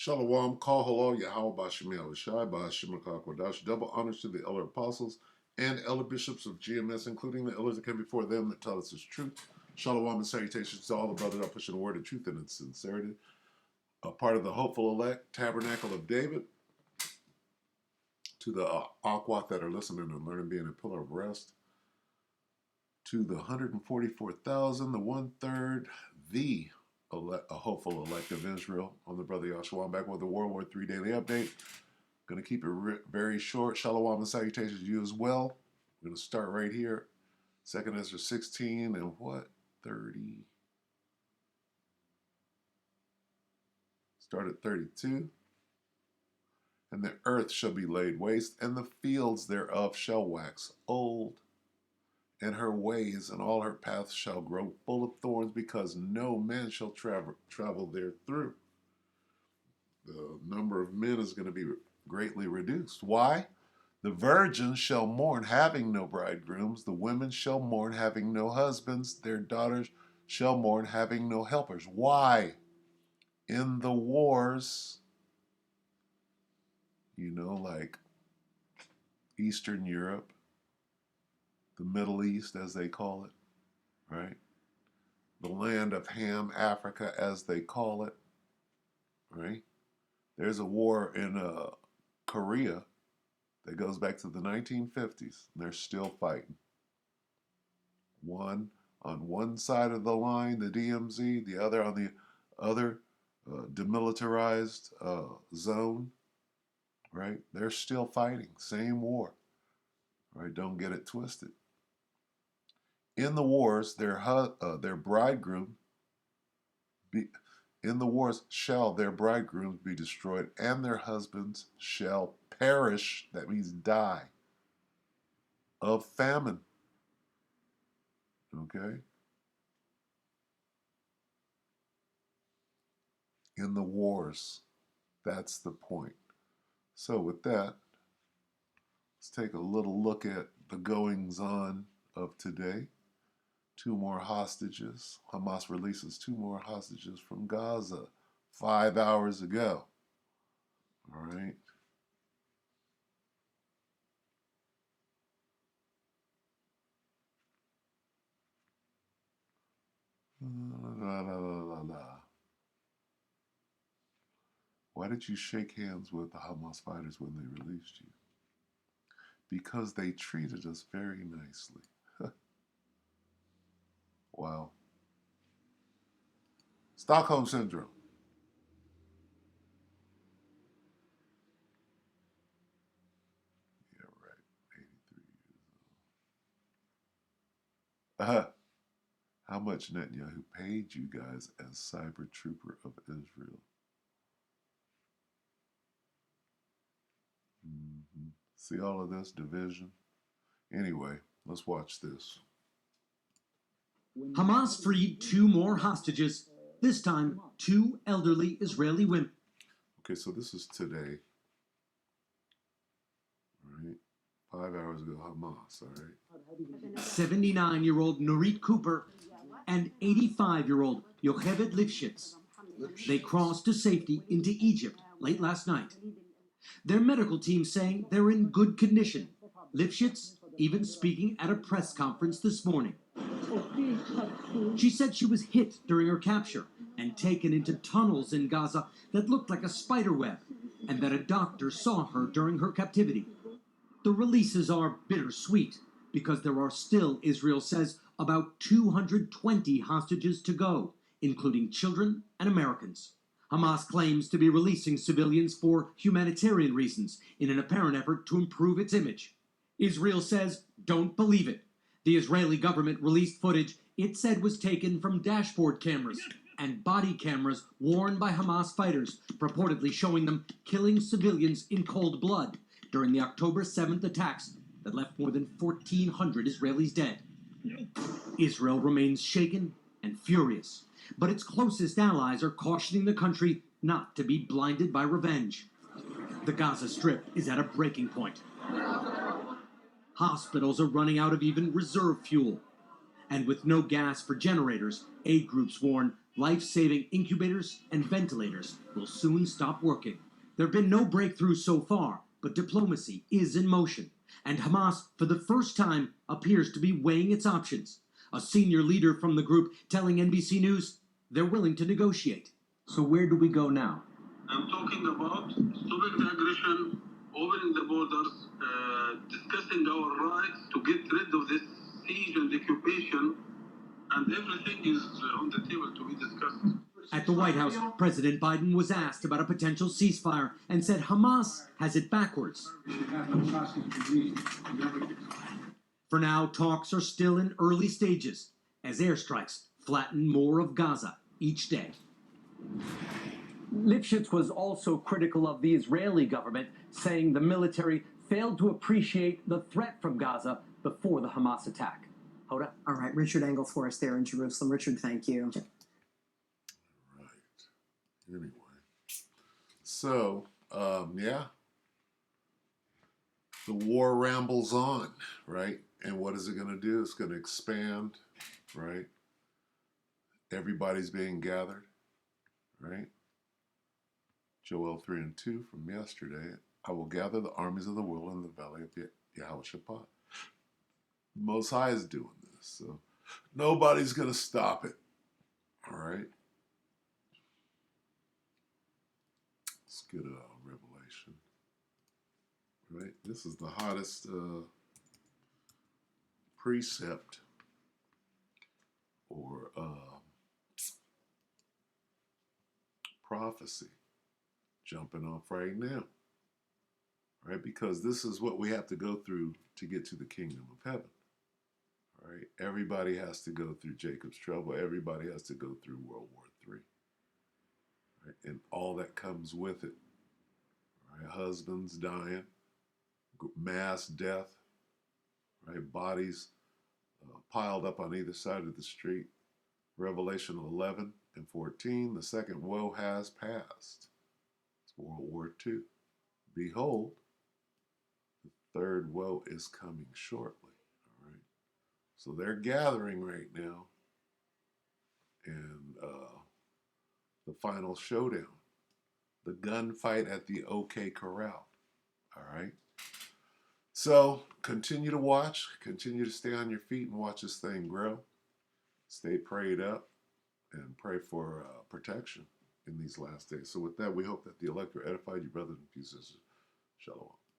Shalom, Kal Halal, Yahweh Bashim Shai Bashim Kwadash. Double honors to the elder apostles and elder bishops of GMS, including the elders that came before them that tell us his truth. Shalom and salutations to all the brothers that are pushing the word of truth and its sincerity. A part of the hopeful elect tabernacle of David. To the Aquat that are listening and learning, being a pillar of rest. To the 144,000, the 1/3, the a hopeful elect of Israel. I'm the brother Yahshua. I'm back with the WW3 Daily Update. Going to keep it very short. Shalom and salutations to you as well. We're going to start right here. 2nd Ezra 16 and what? 30. Start at 32. And the earth shall be laid waste, and the fields thereof shall wax old. And her ways and all her paths shall grow full of thorns, because no man shall travel there through. The number of men is going to be greatly reduced. Why? The virgins shall mourn, having no bridegrooms. The women shall mourn, having no husbands. Their daughters shall mourn, having no helpers. Why? In the wars, like Eastern Europe, the Middle East, as they call it, right? The land of Ham, Africa, as they call it, right? There's a war in Korea that goes back to the 1950s, and they're still fighting. One on one side of the line, the DMZ, the other on the other demilitarized zone, right? They're still fighting, same war, right? Don't get it twisted. In the wars, their bridegroom shall their bridegrooms be destroyed, and their husbands shall perish, that means die, of famine. Okay? In the wars. That's the point. So with that, let's take a little look at the goings-on of today. 2 more hostages. Hamas releases 2 more hostages from Gaza 5 hours ago. All right. Why did you shake hands with the Hamas fighters when they released you? Because they treated us very nicely. Wow. Stockholm Syndrome. Yeah, right. 83 years old. How much Netanyahu paid you guys as cyber trooper of Israel? See all of this division? Anyway, let's watch this. Hamas freed 2 more hostages, this time 2 elderly Israeli women. Okay, so this is today. All right. 5 hours ago, Hamas, all right. 79-year-old Nurit Cooper and 85-year-old Yocheved Lifshitz. They crossed to safety into Egypt late last night. Their medical team saying they're in good condition. Lifshitz even speaking at a press conference this morning. She said she was hit during her capture and taken into tunnels in Gaza that looked like a spider web, and that a doctor saw her during her captivity. The releases are bittersweet because there are still, Israel says, about 220 hostages to go, including children and Americans. Hamas claims to be releasing civilians for humanitarian reasons in an apparent effort to improve its image. Israel says, don't believe it. The Israeli government released footage it said was taken from dashboard cameras and body cameras worn by Hamas fighters, purportedly showing them killing civilians in cold blood during the October 7th attacks that left more than 1,400 Israelis dead. Israel remains shaken and furious, but its closest allies are cautioning the country not to be blinded by revenge. The Gaza Strip is at a breaking point. Hospitals are running out of even reserve fuel. And with no gas for generators, aid groups warn Life-saving incubators and ventilators will soon stop working. There have been no breakthroughs so far, but diplomacy is in motion, and Hamas, for the first time, appears to be weighing its options. A senior leader from the group telling NBC News they're willing to negotiate. So where do we go now? I'm talking about stopping the aggression, opening the borders, discussing our rights to get rid of this siege and occupation, and everything is on the table to be discussed. At the White House, President Biden was asked about a potential ceasefire and said Hamas has it backwards. For now, talks are still in early stages as airstrikes flatten more of Gaza each day. Lifshitz was also critical of the Israeli government, saying the military failed to appreciate the threat from Gaza before the Hamas attack. Hoda? All right, Richard Engel for us there in Jerusalem. Richard, thank you. Right. Anyway. So, yeah. The war rambles on, right? And what is it going to do? It's going to expand, right? Everybody's being gathered, right? Joel 3 and 2 from yesterday. I will gather the armies of the world in the valley of Yehoshaphat. Most High is doing this, so nobody's going to stop it, all right? Let's get a Revelation, right? This is the hottest precept or prophecy jumping off right now, right? Because this is what we have to go through to get to the kingdom of heaven, right? Everybody has to go through Jacob's trouble. Everybody has to go through World War III, right? And all that comes with it, right? Husbands dying, mass death, right? Bodies piled up on either side of the street. Revelation 11 and 14, the second woe has passed. It's World War II. Behold, the third woe is coming shortly. All right. So they're gathering right now, and the final showdown, the gunfight at the OK Corral. All right. So continue to watch, continue to stay on your feet and watch this thing grow. Stay prayed up and pray for protection in these last days. So with that, we hope that the elect are edified, you brothers and sisters. Shalom.